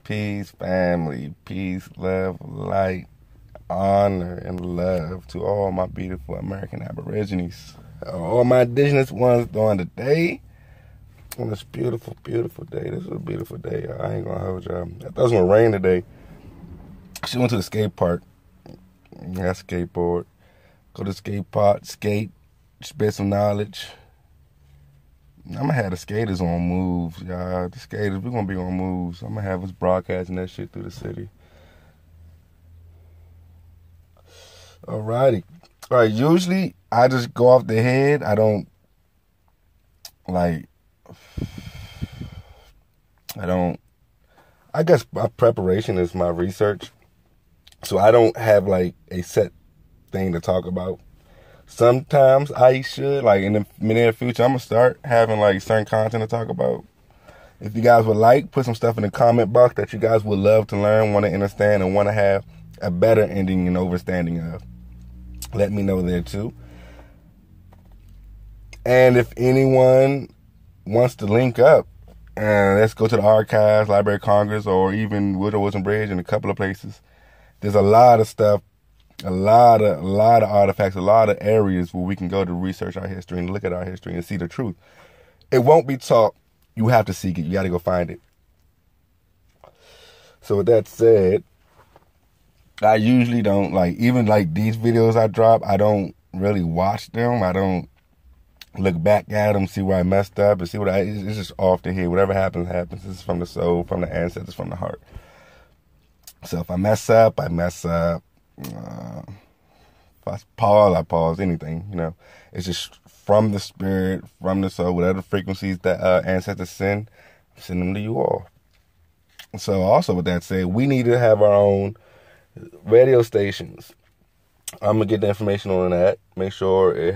Peace, family. Peace, love, light, honor, and love to all my beautiful American Aborigines. All my indigenous ones during the day. On this beautiful, beautiful day. This is a beautiful day. I ain't gonna hold y'all. I thought it was gonna rain today. She went to the skate park. Got skateboard. Go to the skate park, skate, spread some knowledge. I'm gonna have the skaters on moves, y'all. The skaters, we're gonna be on moves. I'm gonna have us broadcasting that shit through the city. Alrighty. Alright, usually I just go off the head. I guess my preparation is my research. So I don't have like a set thing to talk about. Sometimes I should, like in the near future, I'm going to start having like certain content to talk about. If you guys would like, put some stuff in the comment box that you guys would love to learn, want to understand, and want to have a better ending and understanding of. Let me know there too. And if anyone wants to link up, let's go to the archives, Library of Congress, or even Woodrow Wilson Bridge in a couple of places. There's a lot of stuff, a lot of artifacts, a lot of areas where we can go to research our history and look at our history and see the truth. It won't be taught. You have to seek it. You got to go find it. So with that said, I usually don't even these videos I drop, I don't really watch them. I don't look back at them, see where I messed up, and see it's just off the head. Whatever happens, happens. This is from the soul, from the ancestors, from the heart. So if I mess up, I mess up. If I pause, anything, It's just from the spirit, from the soul, whatever frequencies that ancestors send, send them to you all. So also with that said, we need to have our own radio stations. I'm going to get the information on that. Make sure you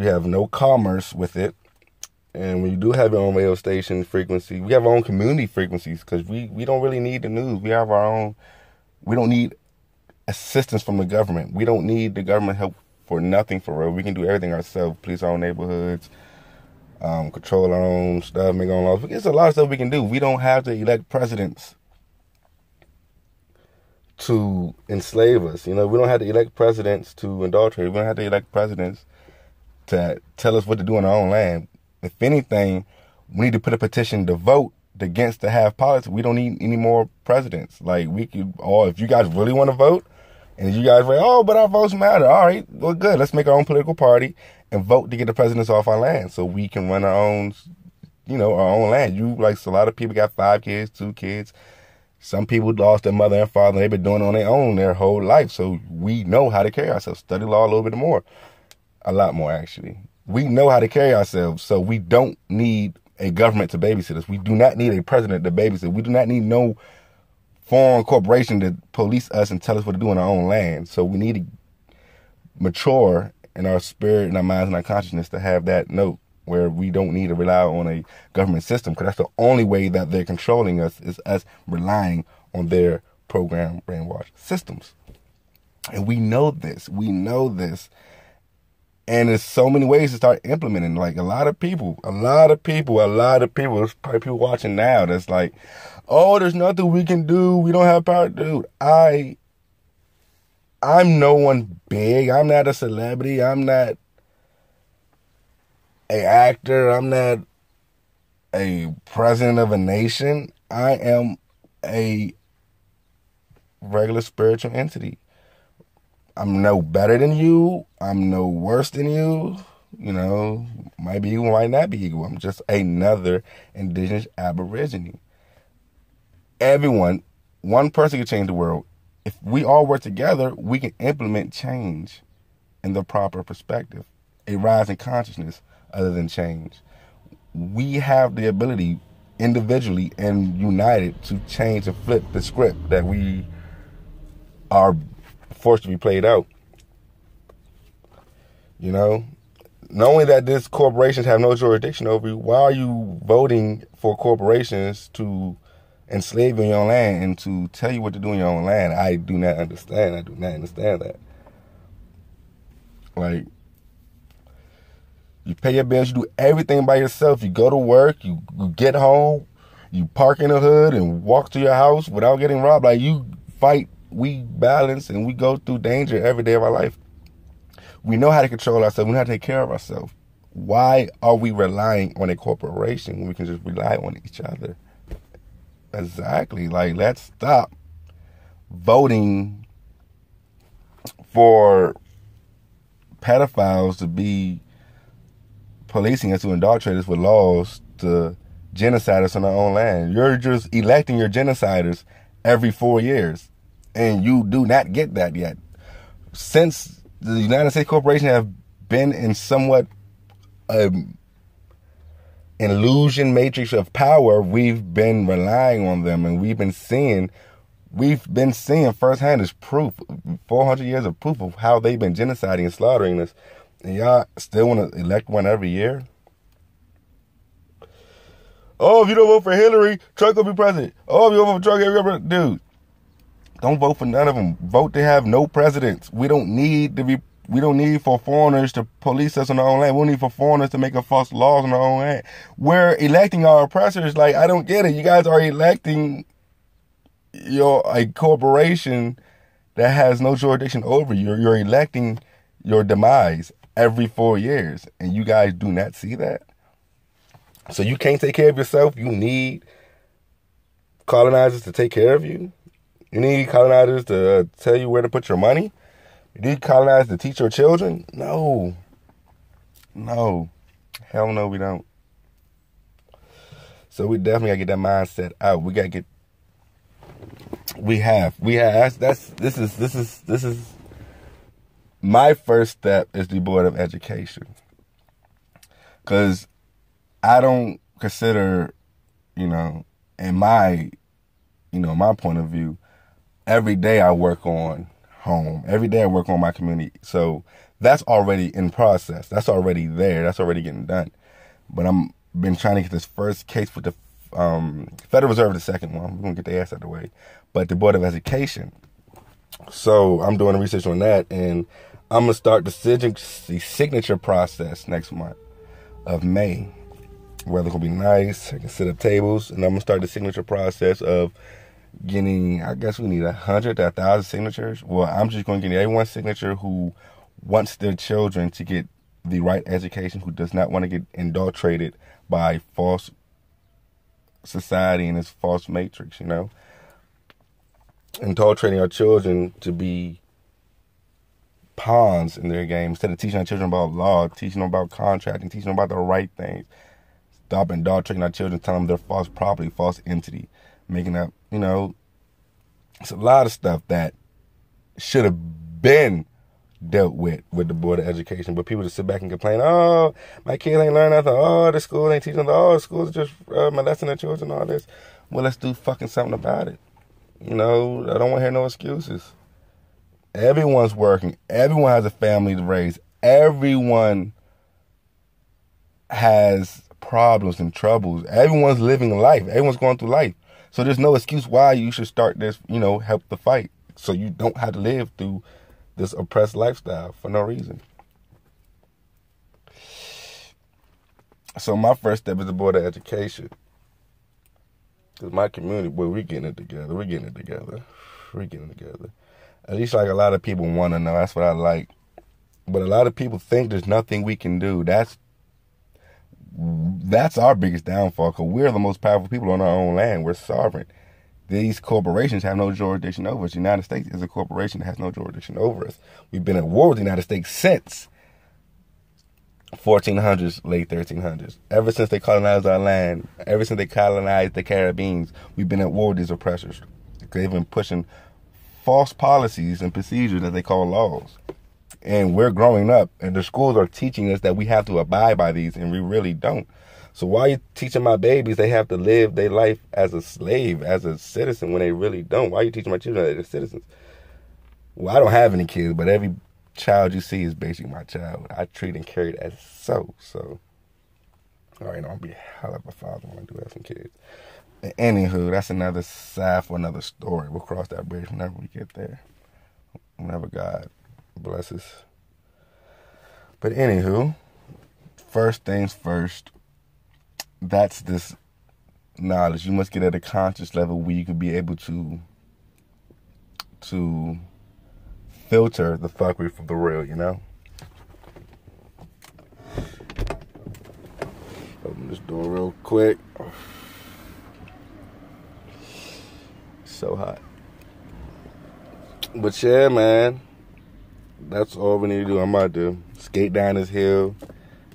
have no commerce with it. And when you do have your own radio station frequency, we have our own community frequencies because we don't really need the news. We have our own. We don't need assistance from the government. We don't need the government help for nothing for real. We can do everything ourselves. Police our own neighborhoods, control our own stuff, make our own laws. There's a lot of stuff we can do. We don't have to elect presidents to enslave us. We don't have to elect presidents to indoctrinate. We don't have to elect presidents to tell us what to do on our own land. If anything, we need to put a petition to vote against to have politics. We don't need any more presidents. If you guys really want to vote, and you guys say, but our votes matter. All right, well, good. Let's make our own political party and vote to get the presidents off our land so we can run our own, our own land. A lot of people got 5 kids, 2 kids. Some people lost their mother and father. They've been doing it on their own their whole life. So we know how to carry ourselves. Study law a little bit more. A lot more, actually. We know how to carry ourselves, so we don't need a government to babysit us. We do not need a president to babysit. We do not need no foreign corporation to police us and tell us what to do in our own land. So we need to mature in our spirit and our minds and our consciousness to have that note where we don't need to rely on a government system, because that's the only way that they're controlling us, is us relying on their program brainwash systems. And we know this. We know this. And there's so many ways to start implementing. A lot of people, there's probably people watching now that's like, there's nothing we can do. We don't have power. Dude, I'm no one big. I'm not a celebrity. I'm not an actor. I'm not a president of a nation. I am a regular spiritual entity. I'm no better than you. I'm no worse than you. Might be equal, might not be equal. I'm just another indigenous aborigine. Everyone, one person can change the world. If we all work together, we can implement change in the proper perspective. A rise in consciousness other than change. We have the ability, individually and united, to change and flip the script that we are forced to be played out. Knowing that these corporations have no jurisdiction over you, why are you voting for corporations to enslave you on your own land and to tell you what to do in your own land? I do not understand. I do not understand that. You pay your bills, you do everything by yourself. You go to work, you get home, you park in the hood and walk to your house without getting robbed. Like, you fight, we balance, and we go through danger every day of our life. We know how to control ourselves. We know how to take care of ourselves. Why are we relying on a corporation when we can just rely on each other? Exactly. Like, let's stop voting for pedophiles to be policing us, to indoctrinate us with laws to genocide us on our own land. You're just electing your genociders every 4 years, and you do not get that yet. Since the United States corporation have been in somewhat illusion matrix of power, we've been relying on them, and we've been seeing firsthand as proof, 400 years of proof of how they've been genociding and slaughtering us. And y'all still want to elect one every year? Oh, if you don't vote for Hillary, Trump will be president. Oh, if you don't vote for Trump, dude, don't vote for none of them. Vote to have no presidents. We don't need for foreigners to police us on our own land. We don't need for foreigners to make up false laws on our own land. We're electing our oppressors. Like, I don't get it. You guys are electing a corporation that has no jurisdiction over you. You're electing your demise every 4 years, and you guys do not see that. So you can't take care of yourself. You need colonizers to take care of you. You need colonizers to tell you where to put your money. You need colonizers to teach your children. No. Hell no, we don't. So we definitely gotta get that mindset out. We gotta get. We have. This is my first step is the Board of Education, because I don't consider, in my point of view, every day I work on home. Every day I work on my community. So that's already in process. That's already there. That's already getting done. But I'm been trying to get this first case with the Federal Reserve, the second one. We're going to get the ass out of the way. But the Board of Education. So I'm doing research on that, and I'm going to start the signature process next month of May. Weather going to be nice. I can sit up tables, and I'm going to start the signature process of getting, I guess we need 100 to 1,000 signatures. Well, I'm just going to get everyone's signature who wants their children to get the right education, who does not want to get indoctrinated by false society and its false matrix, indoctrinating our children to be pawns in their game instead of teaching our children about law, teaching them about contracting, teaching them about the right things. Stop indoctrinating our children, telling them they're false property, false entity, making up, it's a lot of stuff that should have been dealt with the Board of Education, but people just sit back and complain, oh, my kids ain't learning nothing, oh, the school ain't teaching them, oh, the school's just molesting their children, all this. Well, let's do fucking something about it. I don't want to hear no excuses. Everyone's working. Everyone has a family to raise. Everyone has problems and troubles. Everyone's living life. Everyone's going through life. So there's no excuse why you should start this, help the fight. So you don't have to live through this oppressed lifestyle for no reason. So my first step is the Board of Education. Because my community, boy, we're getting it together. At least like a lot of people want to know. That's what I like. But a lot of people think there's nothing we can do. That's our biggest downfall, because we're the most powerful people on our own land. We're sovereign. These corporations have no jurisdiction over us. The United States is a corporation that has no jurisdiction over us. We've been at war with the United States since 1400s, late 1300s. Ever since they colonized our land, ever since they colonized the Caribbeans, we've been at war with these oppressors. They've been pushing false policies and procedures that they call laws. And we're growing up, and the schools are teaching us that we have to abide by these, and we really don't. So why are you teaching my babies they have to live their life as a slave, as a citizen, when they really don't? Why are you teaching my children that they're citizens? Well, I don't have any kids, but every child you see is basically my child. I treat and carry it as so. All right, I'll be a hell of a father when I do have some kids. Anywho, that's another side for another story. We'll cross that bridge whenever we get there. Whenever God blesses. But anywho, first things first, that's this knowledge. You must get at a conscious level where you can be able to filter the fuckery from the real, you know? Open this door real quick. So hot. But yeah, man. That's all we need to do. I'm about to skate down this hill.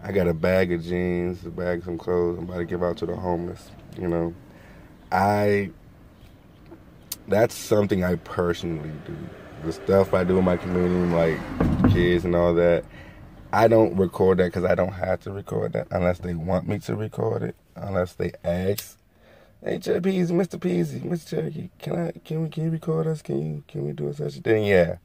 I got a bag of jeans, a bag of some clothes I'm about to give out to the homeless. You know, that's something I personally do. The stuff I do in my community, like kids and all that, I don't record that because I don't have to record that unless they want me to record it, unless they ask. Hey, Cherry Peasy, Mr. Peasy, Mr. Cherokee, can you record us? Can we do such a thing? Yeah,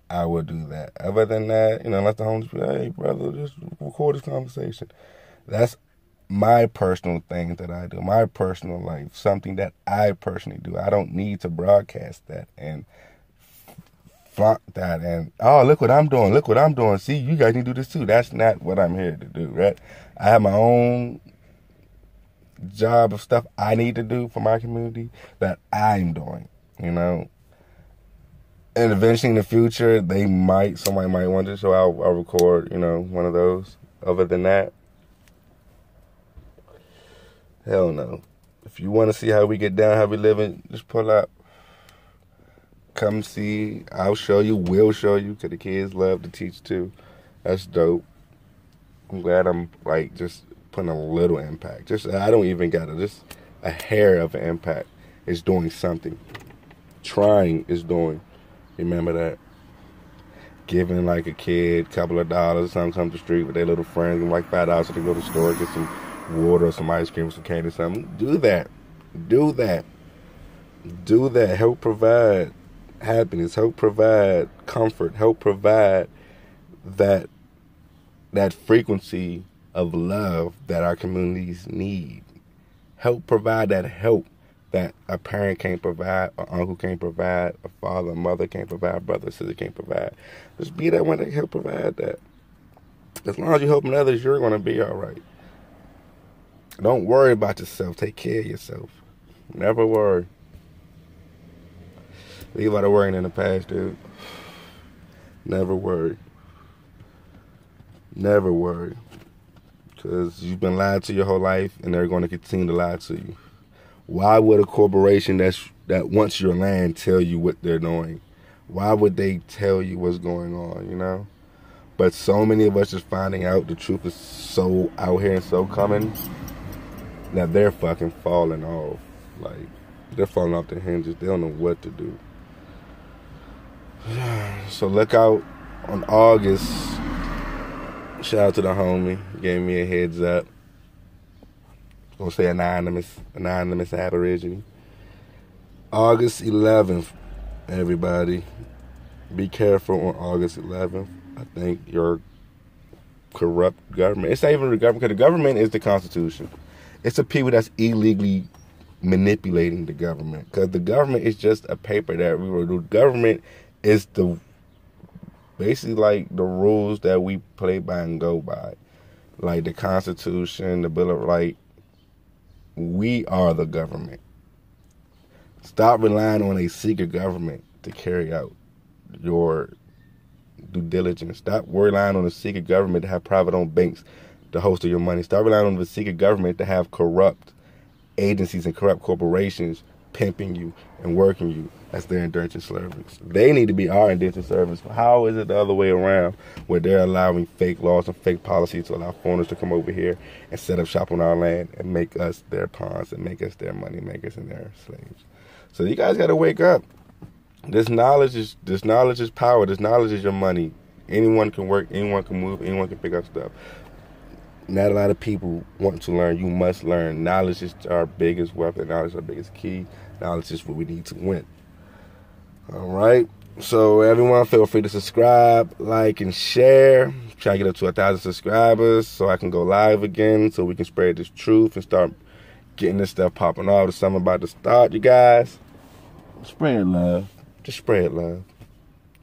I will do that. Other than that, you know, unless the homeless be like, hey, brother, just record this conversation. That's my personal thing that I do, my personal life, something that I personally do. I don't need to broadcast that and flaunt that and, oh, look what I'm doing. See, you guys need to do this too. That's not what I'm here to do, right? I have my own job of stuff I need to do for my community that I'm doing, you know. And eventually in the future, somebody might want to, so I'll record, you know, one of those. Other than that, hell no. If you want to see how we get down, how we living, just pull up. Come see. I'll show you. We'll show you. Because the kids love to teach too. That's dope. I'm glad I'm like just putting a little impact. I don't even got just a hair of an impact. It's doing something. Trying is doing. Remember that. Giving like a kid a couple of dollars, something come to the street with their little friends, and like $5 so they go to the store, get some water or some ice cream or some candy or something. Do that. Help provide happiness. Help provide comfort. Help provide that frequency of love that our communities need. Help provide that help that a parent can't provide, an uncle can't provide, a father, a mother can't provide, a brother, sister can't provide. Just be that one that help provide that. As long as you're helping others, you're going to be all right. Don't worry about yourself. Take care of yourself. Never worry. Leave out of worrying in the past, dude. Never worry. Never worry. Because you've been lied to your whole life, and they're going to continue to lie to you. Why would a corporation that wants your land tell you what they're doing? Why would they tell you what's going on, you know? But so many of us just finding out the truth is so out here and so coming that they're fucking falling off. Like, they're falling off their hinges. They don't know what to do. So look out on August. Shout out to the homie. Gave me a heads up. Gonna say anonymous Aborigine. August 11th, everybody. Be careful on August 11th. I think your corrupt government. It's not even the government, because the government is the Constitution. It's the people that's illegally manipulating the government. Because the government is just a paper that we will do. Government is basically like the rules that we play by and go by. Like the Constitution, the Bill of Rights. We are the government. Stop relying on a secret government to carry out your due diligence. Stop relying on a secret government to have private-owned banks to host your money. Stop relying on the secret government to have corrupt agencies and corrupt corporations pimping you and working you as their indentured servants. They need to be our indentured servants. How is it the other way around, where they're allowing fake laws and fake policies to allow foreigners to come over here and set up shop on our land and make us their pawns and make us their money makers and their slaves? So you guys got to wake up. This knowledge is power. This knowledge is your money. Anyone can work. Anyone can move. Anyone can pick up stuff. Not a lot of people want to learn. You must learn. Knowledge is our biggest weapon. Knowledge is our biggest key. Knowledge is what we need to win. All right. So everyone, feel free to subscribe, like, and share. Try to get up to 1,000 subscribers so I can go live again, so we can spread this truth and start getting this stuff popping off. There's something about to start, you guys. Spread love. Just spread love.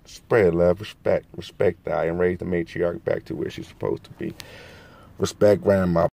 Spread love. Respect. Respect thy, and raise the matriarch back to where she's supposed to be. Respect grandma.